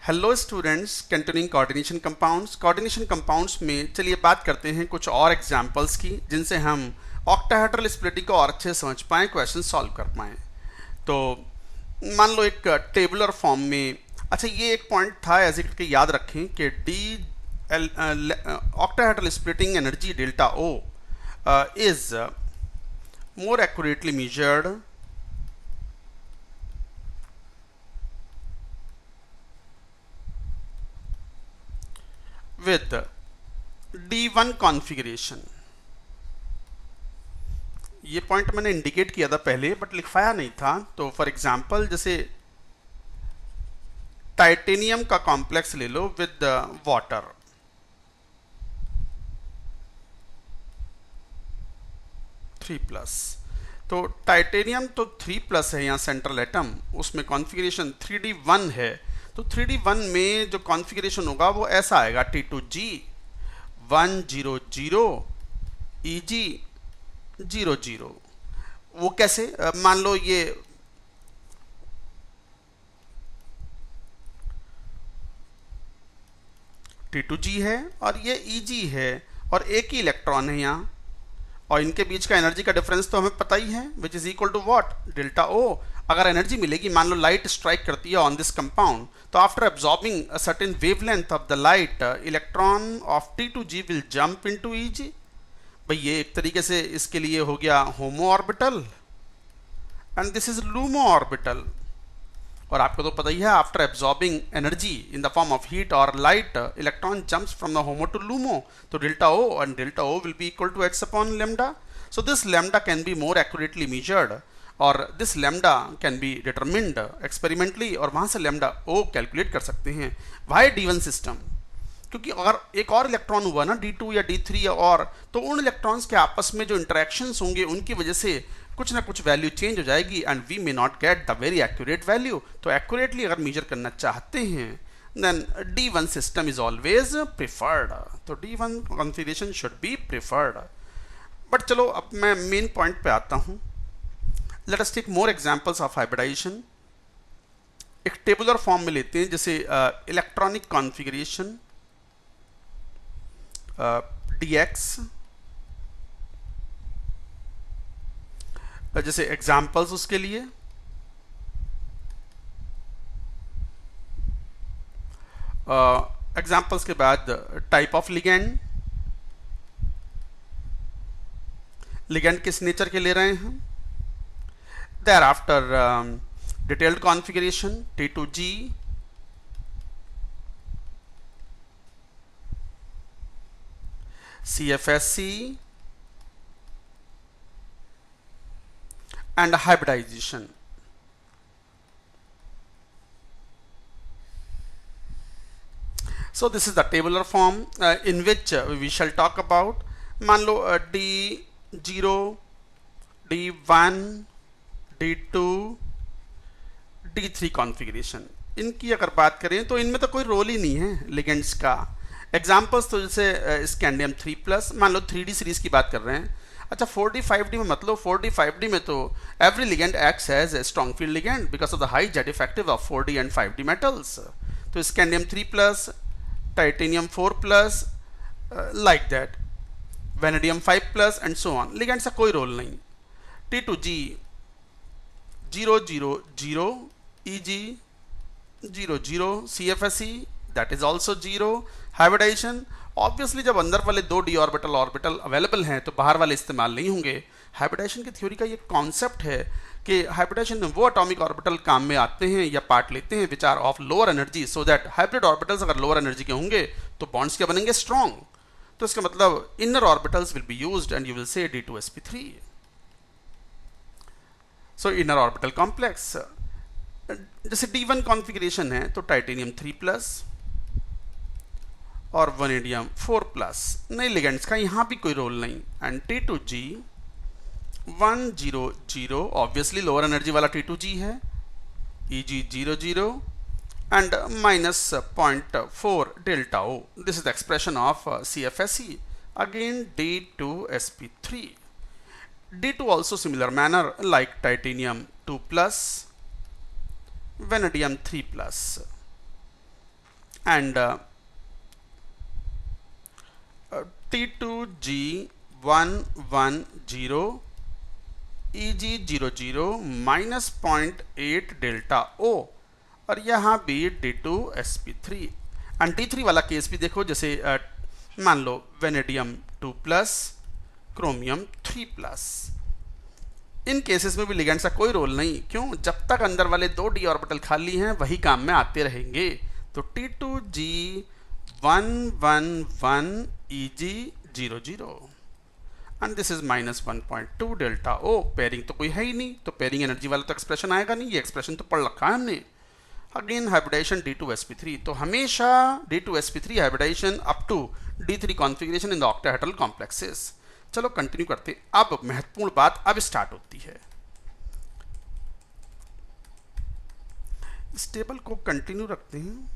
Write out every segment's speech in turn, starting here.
Hello students, continuing coordination compounds में चलिए बात करते हैं कुछ और एग्जांपल्स की जिनसे हम ऑक्टाहेड्रल स्प्लिटिंग को और अच्छे से समझ पाएँ, क्वेश्चन सॉल्व कर पाएँ। तो मान लो एक टेबुलर फॉर्म में, अच्छा ये एक पॉइंट था एज इट के याद रखें कि octahedral splitting energy delta O is more accurately measured with D1 configuration। ये पॉइंट मैंने इंडिकेट किया था पहले बट लिखवाया नहीं था। तो फॉर एग्जांपल जैसे टाइटेनियम का कॉम्प्लेक्स ले लो विद वाटर, थ्री प्लस। तो टाइटेनियम तो 3+ है यहाँ सेंट्रल एटम, उसमें कॉन्फ़िगरेशन 3D1 है। तो 3D1 में जो कॉन्फ़िगरेशन होगा वो ऐसा आएगा T2G 100 EG 00। वो कैसे, मान लो ये T2G है और ये EG है और एक ही इलेक्ट्रॉन है यहाँ, और इनके बीच का एनर्जी का डिफरेंस तो हमें पता ही है, which is equal to what, delta O. अगर एनर्जी मिलेगी, मान लो लाइट स्ट्राइक करती है ऑन दिस कंपाउंड, तो after absorbing a certain wavelength of the light, electron of T2G will jump into EG। भाई ये एक तरीके से इसके लिए हो गया HOMO orbital and this is LUMO orbital. और आपको तो पता ही है, after absorbing energy in the form of heat और light, electron jumps from the HOMO to LUMO, तो delta O and delta O will be equal to h upon lambda. So this lambda can be more accurately measured और this lambda can be determined experimentally, और वहां से lambda ओ calculate कर सकते हैं। Y D1 system, क्योंकि अगर एक और इलेक्ट्रॉन हुआ ना D2 या D3 या और, तो उन इलेक्ट्रॉन्स के आपस में जो इंटरेक्शंस होंगे उनकी वजह से कुछ ना कुछ वैल्यू चेंज हो जाएगी and we may not get the very accurate value. तो एक्यूरेटली अगर मेजर करना चाहते हैं then D1 system is always preferred. तो D1 configuration should be preferred. But चलो अब मैं मेन पॉइंट पे आता हूं। Let us take more examples of hybridization. एक टेबुलर फॉर्म में लेते हैं, जैसे इलेक्ट्रॉनिक कॉन्फ़िगरेशन DX। जैसे एग्जाम्पल्स उसके लिए एग्जाम्पल्स के बाद टाइप ऑफ लिगेंड, लिगेंड किस नेचर के ले रहे हैं, there after detailed configuration T2G, CFSC and hybridization. So this is the tabular form in which we shall talk about. मान लो D0, D1, D2, D3 configuration, इनकी अगर बात करें तो इनमें तो कोई रोल ही नहीं है लिगेंड्स का। एग्जाम्पल्स तो जैसे स्कैंडियम 3+, मान लो 3D सीरीज की बात कर रहे हैं। अच्छा 4D 5D में मतलब 4D 5D में तो every ligand acts as a strong field ligand because of the high Z effective of 4D and 5D metals. तो scandium 3+, titanium 4+, like that, vanadium 5+ and so on, ligands का कोई role नहीं। T2G 000 EG 00, CFSE that is also 0। Hybridisation obviously जब अंदर वाले दो d orbital available हैं तो बाहर वाले इस्तेमाल नहीं होंगे। हाइब्रिडाइजेशन की थ्योरी का ये कॉन्सेप्ट है कि हाइब्रिडाइजेशन में वो एटॉमिक ऑर्बिटल काम में आते हैं या पार्ट लेते हैं which are of lower energy, so that hybrid orbitals अगर लोअर एनर्जी के होंगे तो बॉन्ड्स क्या बनेंगे, स्ट्रॉन्ग। तो इसका मतलब inner orbitals will be used and you will say D2sp3। So inner orbital complex, जैसे D1 कॉन्फ़िगरेशन है तो टाइटेनियम 3+ और वनेडियम 4+, नए लिगेंड्स का यहाँ भी कोई रोल नहीं। And T2G 100, obviously lower energy वाला T2G है, EG 00 and -0.4 delta O। This is the expression of CFSE, again D2sp3। D2 also similar manner like titanium 2+, vanadium 3+. and T2G110 EG00 minus 0.8 delta O और यहाँ भी D2sp3 and T3 वाला case भी देखो, जैसे मान लो वेनेडियम 2+, क्रोमियम 3+। इन cases में भी लिगेंड्स का कोई रोल नहीं, क्यों? जब तक अंदर वाले 2 d ऑर्बिटल खाली हैं वही काम में आते रहेंगे। तो T2G111 EG00 and this is minus 1.2 delta O। Pairing तो कोई है ही नहीं, तो पेयरिंग एनर्जी वाला तो एक्सप्रेशन आएगा नहीं, ये एक्सप्रेशन तो पढ़ रखा है हमने। अगेन हाइब्रिडाइजेशन D2sp3, तो हमेशा D2sp3 hybridization up to D3 configuration in the octahedral complexes. चलो कंटिन्यू करते। अब महत्वपूर्ण बात अब स्टार्ट होती है। इस टेबल को कंटिन्यू रखते हैं।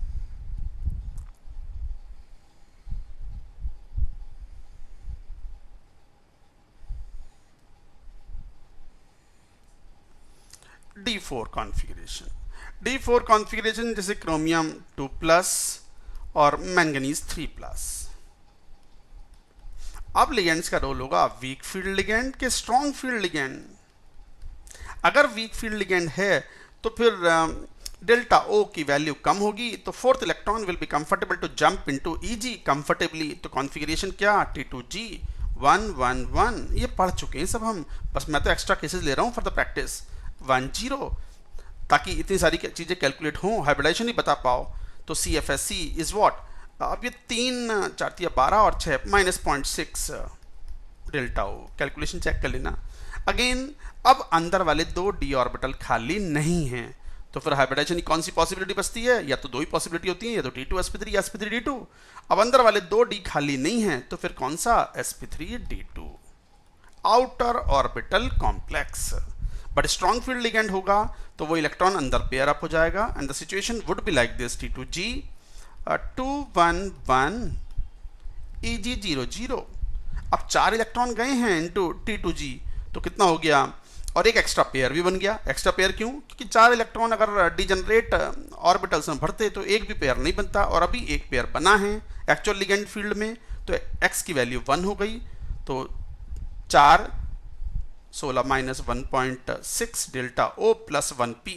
D4 configuration. D4 कॉन्फ़िगरेशन जैसे क्रोमियम 2+ और मैंगनीज 3+। अब लिगेंड्स का रोल होगा वीक फील्ड लिगेंड के स्ट्रॉन्ग फील्ड लिगेंड। अगर वीक फील्ड लिगेंड है तो फिर डेल्टा O की वैल्यू कम होगी, तो fourth electron will be comfortable to jump into EG comfortably. तो कॉन्फ़िगरेशन क्या? T2G111। ये पढ़ चुके हैं सब हम, बस मैं तो एक्स्ट्रा केसेस ले रहा हूं फॉर द प्रैक्टिस। 10 ताकि इतनी सारी चीजें कैलकुलेट हों, हाइब्रिडाइजेशन ही बता पाओ। तो CFSC इज व्हाट? अब ये 3 4 12 और 6 minus 0.6 delta O। Calculation check कर लेना। अगेन अब अंदर वाले 2 d ऑर्बिटल खाली नहीं हैं, तो फिर हाइब्रिडाइजेशन की कौन सी पॉसिबिलिटी बचती है? या तो 2 ही पॉसिबिलिटी होती है, या तो T2sp3 या sp3d2। अब अंदर वाले 2 d खाली नहीं हैं, तो फिर कौन सा? sp3d2 outer orbital complex. But strong field ligand होगा तो वो इलेक्ट्रॉन अंदर पेयर अप हो जाएगा and the situation would be like this. T2G211 EG00। अब 4 इलेक्ट्रॉन गए हैं इनटू T2G, तो कितना हो गया? और एक एक्स्ट्रा पेयर भी बन गया। एक्स्ट्रा पेयर क्यों? क्योंकि 4 इलेक्ट्रॉन अगर डिजनरेट ऑर्बिटल्स में भरते तो एक भी पेयर नहीं बनता, और अभी एक पेयर बना है एक्चुअल लिगेंड फील्ड में, तो x की वैल्यू 1 हो गई। तो 4 16 minus 1.6 delta O plus 1p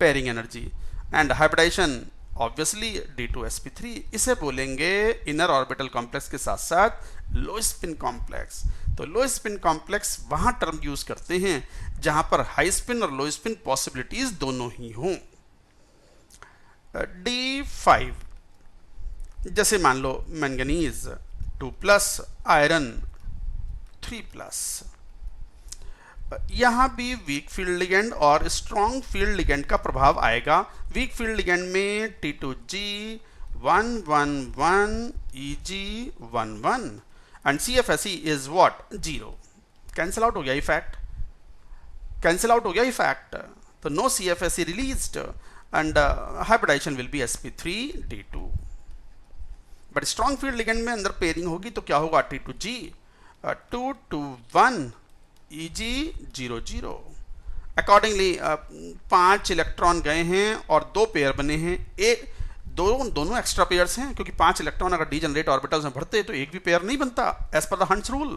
pairing energy and hybridization obviously D2sp3। इसे बोलेंगे इनर ऑर्बिटल कॉम्प्लेक्स के साथ साथ लो स्पिन कॉम्प्लेक्स। तो लो स्पिन कॉम्प्लेक्स वहां टर्म यूज करते हैं जहां पर हाई स्पिन और लो स्पिन पॉसिबिलिटीज दोनों ही हों। D5 जैसे मान लो मैंगनीज 2+, आयरन 3+। यहां भी वीक फील्ड लिगेंड और स्ट्रॉन्ग फील्ड लिगेंड का प्रभाव आएगा। वीक फील्ड लिगेंड में T2G111 EG11 and CFSE is what? 0। Cancel out हो गया इफेक्ट, कैंसिल आउट हो गया इफेक्ट। तो no CFSE released and hybridization will be sp3d2। But strong field ligand में अंदर पेयरिंग होगी तो क्या होगा? T2G221 EG00। अकॉर्डिंगली 5 इलेक्ट्रॉन गए हैं और 2 पेयर बने हैं। एक दोनों एक्स्ट्रा पेयर्स हैं, क्योंकि 5 इलेक्ट्रॉन अगर डीजनरेट ऑर्बिटल्स में भरते तो एक भी पेयर नहीं बनता as per the hunts rule.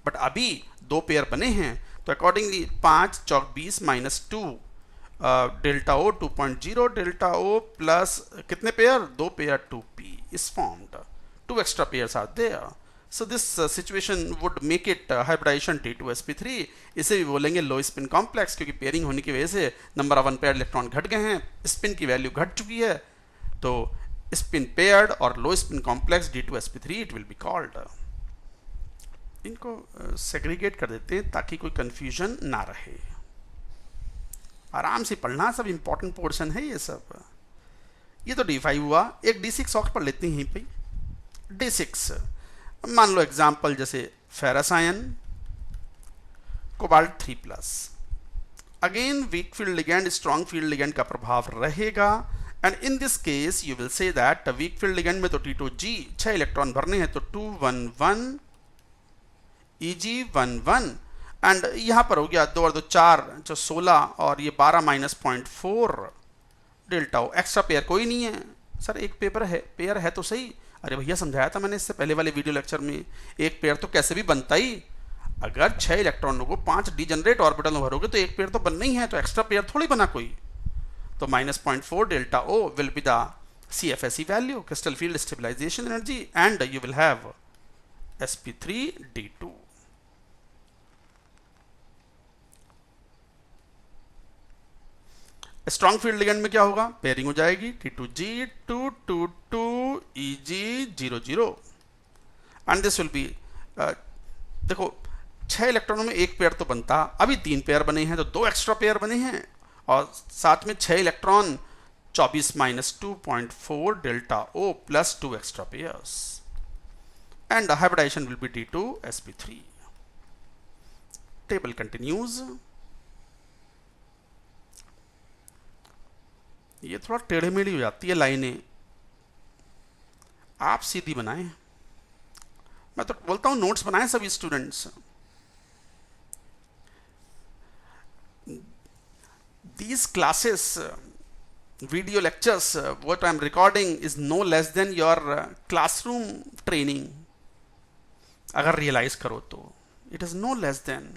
But अभी 2 पेयर बने हैं, तो अकॉर्डिंगली 5 चौक 20 minus 2 delta O 2.0 delta O plus कितने pair? 2 pair 2p is formed. 2 extra pairs are there. So this situation would make it hybridization T2sp3। इसे भी बोलेंगे लो spin complex, क्योंकि पेयरिंग होने की वजह से नंबर ऑफ अनपेयर्ड इलेक्ट्रॉन घट गए हैं, स्पिन की वैल्यू घट चुकी है। तो स्पिन पेयर्ड और low spin complex D2sp3 it will be called. इनको सेग्रीगेट कर देते हैं ताकि कोई कंफ्यूजन ना रहे। आराम से पढ़ना, सब इंपॉर्टेंट पोर्शन है ये सब। ये तो D5 हुआ। एक D6 ऑक्ट पढ़ लेते हैं यहीं पे। D6 मान लो एग्जाम्पल जैसे ferrous ion, cobalt 3+। Again week field ligand strong field ligand का प्रभाव रहेगा and in this case you will say that week field ligand में तो T2G 6 इलेक्ट्रॉन भरने हैं, तो 211 EG11 एंड यहां पर हो गया 2 और 2 4 जो 16 और ये 12 माइनस 0.4 डेल्टा ओ, एक्स्ट्रा पेयर कोई नहीं है। सर एक पेयर है तो सही। अरे भैया समझाया था मैंने इससे पहले वाले वीडियो लेक्चर में, एक पेयर तो कैसे भी बनता ही। अगर 6 इलेक्ट्रॉनों को 5 डिजनरेट ऑर्बिटल में भरोगे तो एक पेयर तो बनना ही है, तो एक्स्ट्रा पेयर थोड़ी बना कोई। तो -0.4 delta O will be the CFSE value, crystal field stabilization energy, and you will have sp3d2. Strong field ligand में क्या होगा, पेयरिंग हो जाएगी T2G 222 EG00 and this will be, देखो 6 इलेक्ट्रॉनों में एक पेयर तो बनता, अभी 3 पेयर बने हैं तो 2 एक्स्ट्रा पेयर बने हैं, और साथ में 6 electron 24 - 2.4 delta O plus 2 extra pairs, and the hybridization will be D2 sp3. Table continues. ये थोड़ा टेढ़े मेढ़ी हो जाती है लाइनें, आप सीधी बनाएं। मैं तो बोलता हूं नोट्स बनाएं सभी students. These classes, video lectures, what I am recording is no less than your classroom training. अगर रियलाइज करो तो it is no less than,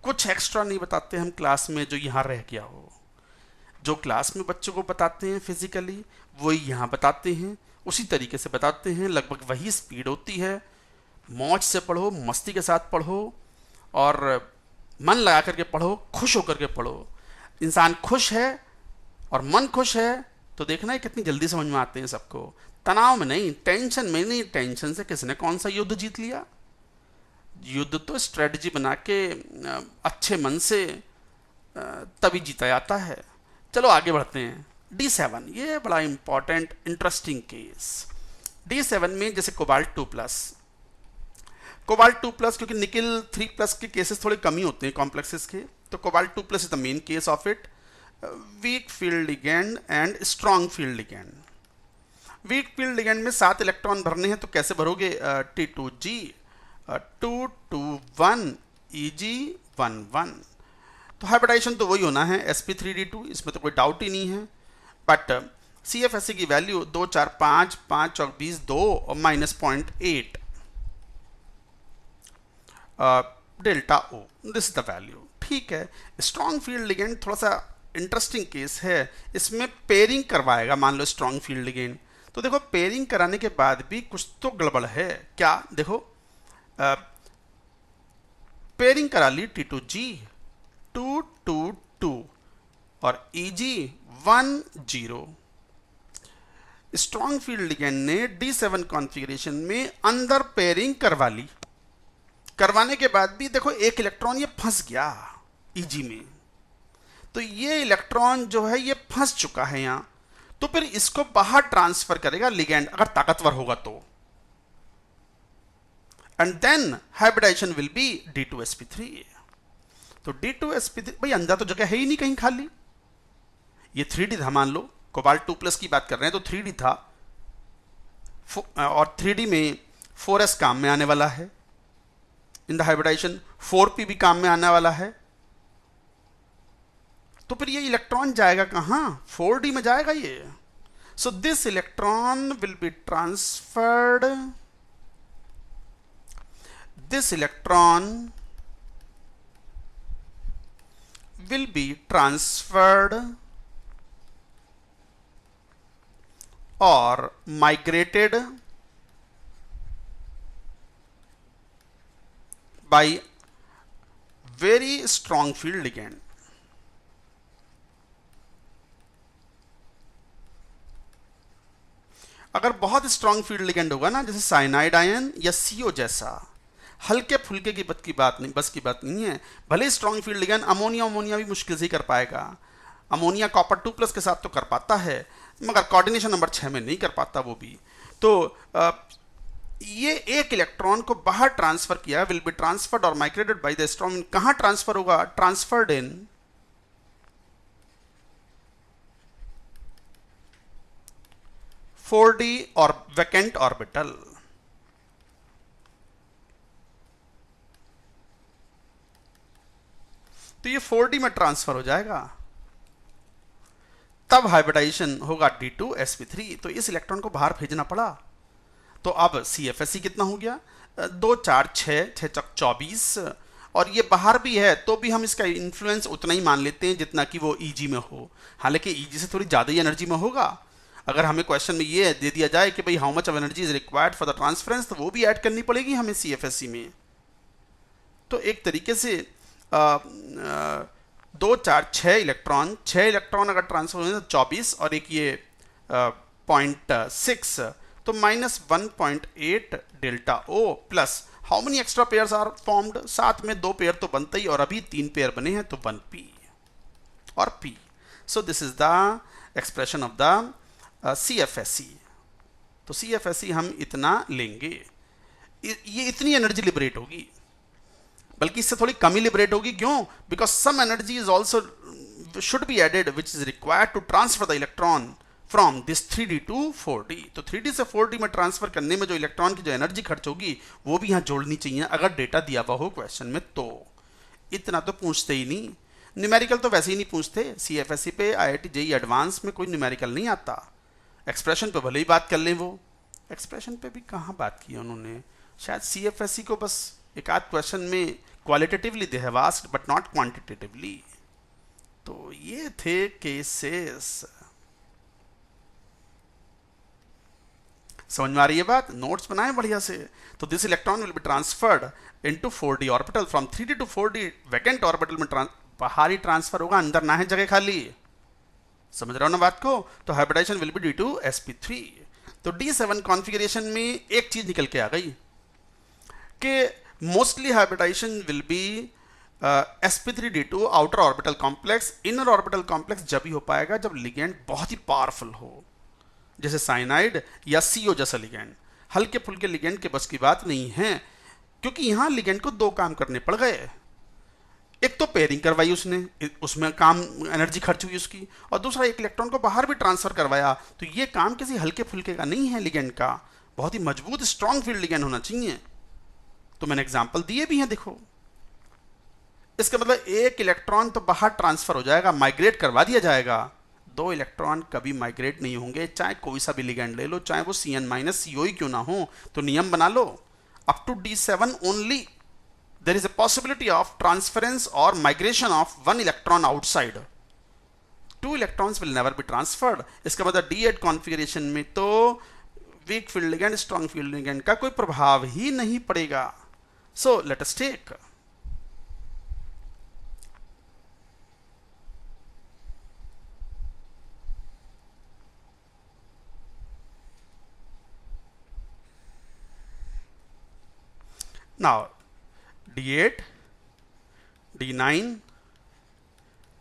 कुछ एक्स्ट्रा नहीं बताते हम क्लास में जो यहाँ रह गया हो। जो क्लास में बच्चों को बताते हैं फिजिकली वही यहाँ बताते हैं, उसी तरीके से बताते हैं, लगभग वही स्पीड होती है। मौज से पढ़ो, मस्ती के साथ पढ़ो और मन लगा करके पढ़ो, खुश होकर के पढ़ो। इंसान खुश है और मन खुश है तो देखना है कितनी जल्दी समझ में आते हैं सबको। तनाव में नहीं, टेंशन में नहीं, टेंशन से किसने कौन सा युद्ध जीत लिया। युद्ध तो स्ट्रेटजी बना के अच्छे मन से तभी जीता जाता है। चलो आगे बढ़ते हैं। D7, ये बड़ा इंपॉर्टेंट इंटरेस्टिंग केस। D7 में जैसे कोबाल्ट 2+, कोबाल्ट 2+, क्योंकि निकिल 3+ के केसेस थोड़े कम ही होते हैं कॉम्प्लेक्सेस के, तो cobalt 2+ is the main case of it. Week field ligand and strong field ligand. Week field ligand में 7 इलेक्ट्रॉन भरने हैं तो कैसे भरोगे, T2G 221 EG11। तो हाइब्रिडाइजेशन तो वही होना है sp3d2, इसमें तो कोई डाउट ही नहीं है। बट CFSE की वैल्यू 2 4 5 5 और 20 2 और -0.8 delta O, this is the value. ठीक है, स्ट्रॉन्ग फील्ड लिगेंड थोड़ा सा इंटरेस्टिंग केस है, इसमें पेयरिंग करवाएगा। मान लो स्ट्रॉन्ग फील्ड लिगेंड, तो देखो पेयरिंग कराने के बाद भी कुछ तो गड़बड़ है। क्या, देखो पेयरिंग करा ली T2G 222 और EG10। स्ट्रॉन्ग फील्ड लिगेंड ने D7 कॉन्फ़िगरेशन में अंदर पेयरिंग करवा ली। करवाने के बाद भी देखो एक इलेक्ट्रॉन ये फंस गया EG में, तो ये इलेक्ट्रॉन जो है ये फंस चुका है यहाँ, तो फिर इसको बाहर ट्रांसफर करेगा लिगेंड अगर ताकतवर होगा तो, and then hybridization will be D2 sp3। तो D2 sp3 भाई अंदर तो जगह है ही नहीं कहीं खाली। ये 3D था, मान लो कोबाल्ट 2+ की बात कर रहे हैं तो 3D था, और 3D में 4s काम में आने वाला है इन द हाइब्रिडाइजेशन, 4p भी काम में आने वाला है। तो फिर ये इलेक्ट्रॉन जाएगा कहां, 4D में जाएगा ये। So this electron will be transferred, this electron will be transferred or migrated by very strong field ligand। अगर बहुत स्ट्रॉन्ग फील्ड लिगेंड होगा ना, जैसे साइनाइड आयन या CO जैसा, हल्के फुल्के की बात नहीं, बस की बात नहीं है। भले स्ट्रॉन्ग फील्ड लिगेंड अमोनिया भी मुश्किल से ही कर पाएगा। अमोनिया कॉपर 2+ के साथ तो कर पाता है, मगर कोऑर्डिनेशन नंबर 6 में नहीं कर पाता वो भी। तो ये एक इलेक्ट्रॉन को बाहर ट्रांसफर किया, विल बी ट्रांसफर्ड और माइग्रेटेड बाय द स्ट्रॉन्ग। कहां ट्रांसफर होगा, ट्रांसफर्ड इन 4D और वैकेंट ऑर्बिटल। तो ये 4D में ट्रांसफर हो जाएगा, तब हाइब्रिडाइजेशन होगा D2sp3, तो इस इलेक्ट्रॉन को बाहर भेजना पड़ा। तो अब CFSE कितना हो गया, 2 4 6 6 चौक 24, और ये बाहर भी है तो भी हम इसका इन्फ्लुएंस उतना ही मान लेते हैं जितना कि वो EG में हो, हालांकि EG से थोड़ी ज़्यादा ही एनर्जी में होगा। अगर हमें क्वेश्चन में ये दे दिया जाए कि भाई how much of energy is required for the transference, तो वो भी ऐड करनी पड़ेगी हमें CFSE में। तो एक तरीके से 2 4 6 इलेक्ट्रॉन अगर ट्रांसफर हो तो 24, और एक ये 0.6, तो -1.8 delta O plus how many extra pairs are formed, साथ में 2 पेयर तो बनते ही, और अभी 3 पेयर बने हैं, तो 1p और p। So this is the expression of the CFSE। तो CFSE हम इतना लेंगे, ये इतनी एनर्जी लिबरेट होगी, बल्कि इससे थोड़ी कम ही लिबरेट होगी। क्यों? Because some energy is also should be added which is required to transfer the electron from this 3D to 4D। तो 3D से 4D में ट्रांसफर करने में जो इलेक्ट्रॉन की जो एनर्जी खर्च होगी वो भी यहाँ जोड़नी चाहिए, अगर डेटा दिया हुआ हो क्वेश्चन में। तो इतना तो पूछते ही नहीं, न्यूमेरिकल तो वैसे ही नहीं पूछते। CFSE पे IIT JEE एडवांस में कोई न्यूमेरिकल नहीं आता। एक्सप्रेशन पे भले ही बात कर लें, वो एक्सप्रेशन पे भी कहाँ बात की उन्होंने, शायद CFSE को बस एक आध क्वेश्चन में qualitatively they have asked but not quantitatively. तो ये थे केसेस। समझ में आ रही है बात? नोट्स बनाए बढ़िया से। तो this electron will be transferred into 4D orbital from 3D to 4D। Vacant orbital में बाहरी ट्रांसफर होगा, अंदर ना है जगह खाली। समझ रहे हो ना बात को? तो हाइब्रिडाइजेशन विल बी D2sp3। तो D7 कॉन्फ़िगरेशन में एक चीज निकल के आ गई कि mostly hybridization will be sp3d2 outer orbital complex. Inner orbital complex जब ही हो पाएगा जब लिगेंड बहुत ही पावरफुल हो, जैसे साइनाइड या CO जैसा लिगेंड। हल्के फुल्के लिगेंड के बस की बात नहीं है, क्योंकि यहां लिगेंड को 2 काम करने पड़ गए। एक तो पेयरिंग करवाई उसने, उसमें काम एनर्जी खर्च हुई उसकी, और दूसरा एक इलेक्ट्रॉन को बाहर भी ट्रांसफर करवाया। तो ये काम किसी हल्के फुल्के का नहीं है लिगेंड का, बहुत ही मजबूत स्ट्रॉन्ग फील्ड लिगेंड होना चाहिए। तो मैंने एग्जांपल दिए भी हैं, देखो। इसका मतलब एक इलेक्ट्रॉन तो बाहर ट्रांसफर हो जाएगा, माइग्रेट करवा दिया जाएगा। 2 इलेक्ट्रॉन कभी माइग्रेट नहीं होंगे, चाहे कोई सा भी लिगेंड ले लो, चाहे वो CN-CO ही क्यों ना हो। तो नियम बना लो, up to D7 only there is a possibility of transference or migration of 1 electron outside. 2 electrons will never be transferred. इसका मतलब D8 कॉन्फ़िगरेशन में तो weak field ligand strong field ligand का कोई प्रभाव ही नहीं पड़ेगा। So let us take now D8, D9,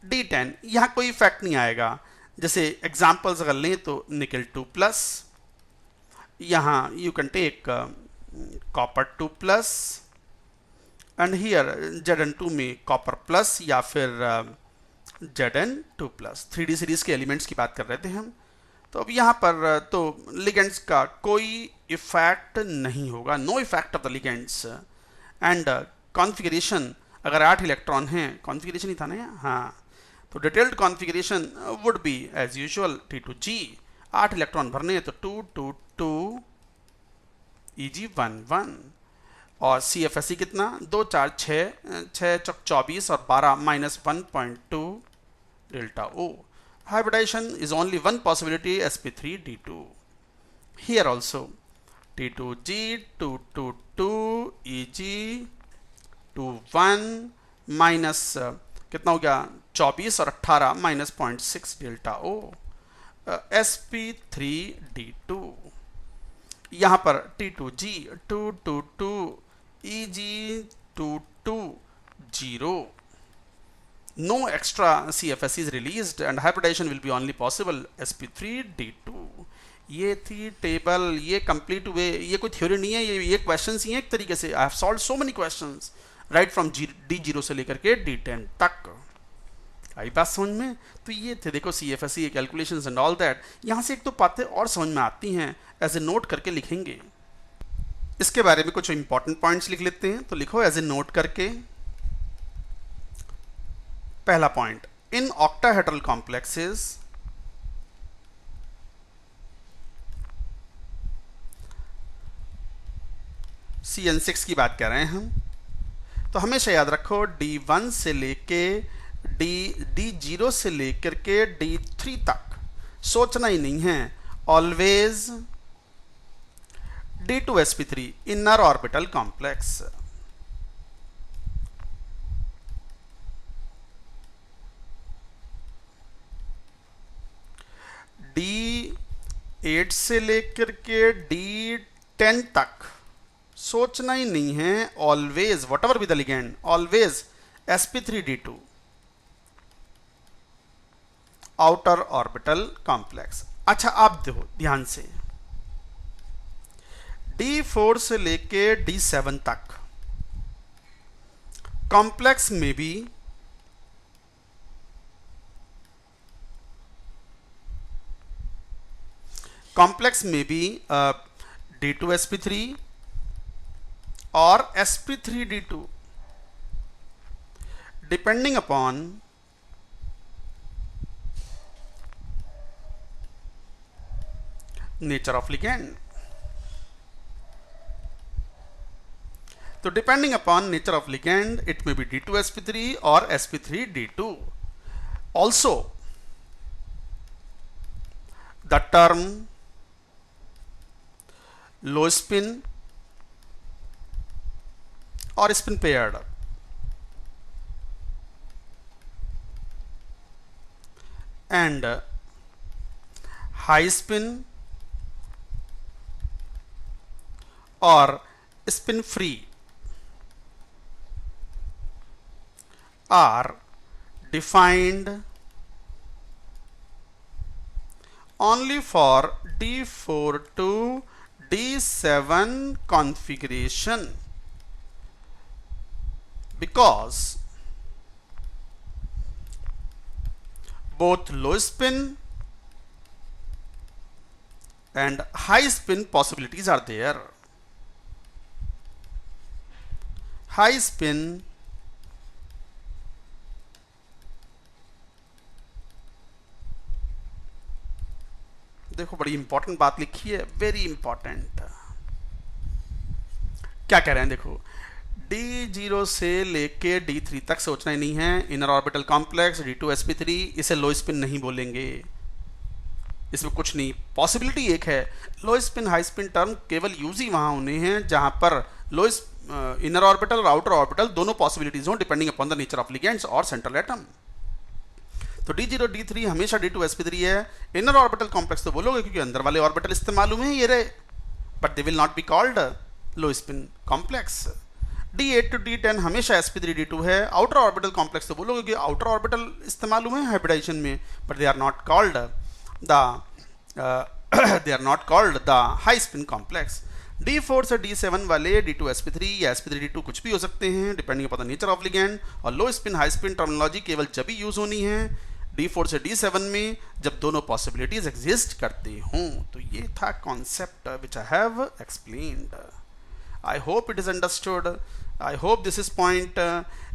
D10, यहां कोई इफेक्ट नहीं आएगा। जैसे एग्जांपल्स अगर लें तो निकल 2+, यहां you can take copper 2+, and here Zn2 में कॉपर प्लस या फिर Zn2+। 3D सीरीज के एलिमेंट्स की बात कर रहे थे हम। तो अब यहाँ पर तो लिगेंड्स का कोई इफेक्ट नहीं होगा, no effect of the ligands. And configuration अगर 8 इलेक्ट्रॉन हैं, कॉन्फ़िगरेशन ही था ना यहाँ, हाँ, तो detailed configuration would be as usual T2G। 8 electron भरने हैं तो 2 2 2 EG 1 1, और CFSE कितना 2 4 6 6 चौक 24 और 12 -1.2 delta O। Hybridization is only one possibility, sp3d2. Here also T2G 2 2 2 EG 2 1 minus कितना हो गया 24 और 18 -0.6 डेल्टा O। sp3d2 यहाँ पर T2G 2 2 2 EG 2 2 0। No extra CFSE is released and hybridization will be only possible sp3d2। ये थी टेबल, ये complete हुए। ये कोई थ्योरी नहीं है, ये क्वेश्चंस ही हैं एक तरीके से। I have solved so many questions right from D0 से लेकर के D10 तक। आई बात समझ में? तो ये थे देखो CFSE calculations and all that. यहाँ से एक तो बातें और समझ में आती हैं, एज ए नोट करके लिखेंगे। इसके बारे में कुछ इंपॉर्टेंट पॉइंट्स लिख लेते हैं, तो लिखो एज ए नोट करके। पहला point, in octahedral complexes CN6 की बात कर रहे हैं हम, तो हमेशा याद रखो D1 से लेके D0 से लेकर के D3 तक सोचना ही नहीं है, always D2sp3 inner orbital complex. D8 से लेकर के D10 तक सोचना ही नहीं है, always what ever be the ligand, always sp3d2 outer orbital complex. अच्छा आप देखो ध्यान से, D4 से लेके D7 तक कॉम्प्लेक्स में भी D2sp3 और sp3d2 depending upon nature of ligand. तो depending upon nature of ligand it may be D2sp3 और sp3d2। Also the term low spin और spin paired and high spin और spin free are defined only for D4 to D7 configuration, because both low spin and high spin possibilities are there. High spin देखो बड़ी important बात लिखी है, very important. क्या कह रहे हैं देखो, D0 से लेके D3 तक सोचना ही नहीं है, इनर ऑर्बिटल कॉम्प्लेक्स D2sp3, इसे लो स्पिन नहीं बोलेंगे, इसमें कुछ नहीं। पॉसिबिलिटी एक है, लो स्पिन हाई स्पिन टर्म केवल यूज ही वहां होने हैं जहां पर लो इनर ऑर्बिटल और आउटर ऑर्बिटल दोनों पॉसिबिलिटीज हो, depending upon the nature of ligands और सेंट्रल एटम। तो D0 D3 हमेशा D2sp3 है। इनर ऑर्बिटल कॉम्प्लेक्स तो बोलोगे क्योंकि अंदर वाले ऑर्बिटल इस्तेमाल हुए हैं ये रहे, but they will not be called low spin complex. D8 to D10 हमेशा sp3d2 है। आउटर ऑर्बिटल कॉम्प्लेक्स तो बोलोगे कि आउटर ऑर्बिटल इस्तेमाल हुए हैं हाइब्रिडाइजेशन में, but they are not called the high spin complex. D4 से D7 वाले D2sp3 या sp3d2 कुछ भी हो सकते हैं, depending upon the nature of ligand. और low spin high spin terminology केवल जब ही यूज होनी है D4 से D7 में, जब दोनों पॉसिबिलिटीज एग्जिस्ट करते हों। तो ये था concept which I have explained. I hope it is understood, I hope this is point.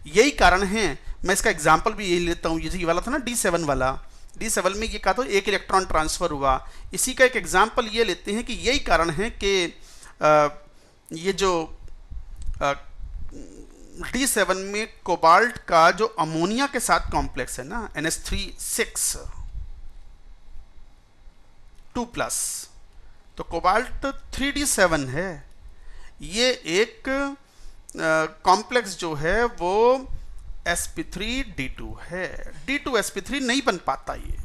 यही कारण है, मैं इसका एग्जाम्पल भी यही लेता हूँ, ये वाला था ना D7 वाला, D7 में ये कहा तो एक इलेक्ट्रॉन ट्रांसफर हुआ, इसी का एक एग्जाम्पल ये लेते हैं कि यही कारण है कि ये जो D7 में कोबाल्ट का जो अमोनिया के साथ कॉम्प्लेक्स है ना NH3 2+, तो कोबाल्ट 3D7 है, ये एक कॉम्प्लेक्स जो है वो sp3d2 है। D2sp3 नहीं बन पाता ये,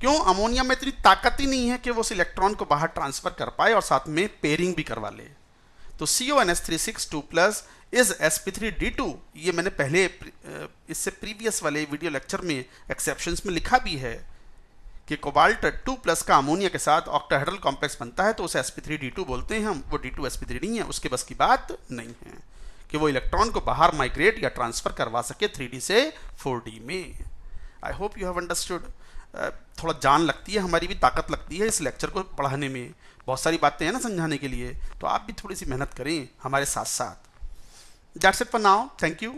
क्यों? अमोनिया में इतनी ताकत ही नहीं है कि वो उस इलेक्ट्रॉन को बाहर ट्रांसफर कर पाए और साथ में पेयरिंग भी करवा ले। तो CONH3 इज sp3d2, ये मैंने पहले इससे प्रीवियस वाले वीडियो लेक्चर में एक्सेप्शंस में लिखा भी है कि कोबाल्ट 2+ का अमोनिया के साथ ऑक्टाहेड्रल कॉम्प्लेक्स बनता है, तो उसे sp3d2 बोलते हैं हम। वो D2sp3 नहीं है, उसके बस की बात नहीं है कि वो इलेक्ट्रॉन को बाहर माइग्रेट या ट्रांसफर करवा सके 3D से 4D में। I hope you have understood. थोड़ा जान लगती है, हमारी भी ताकत लगती है इस लेक्चर को पढ़ाने में, बहुत सारी बातें हैं ना समझाने के लिए, तो आप भी थोड़ी सी मेहनत करें हमारे साथ साथ। That's it for now, thank you.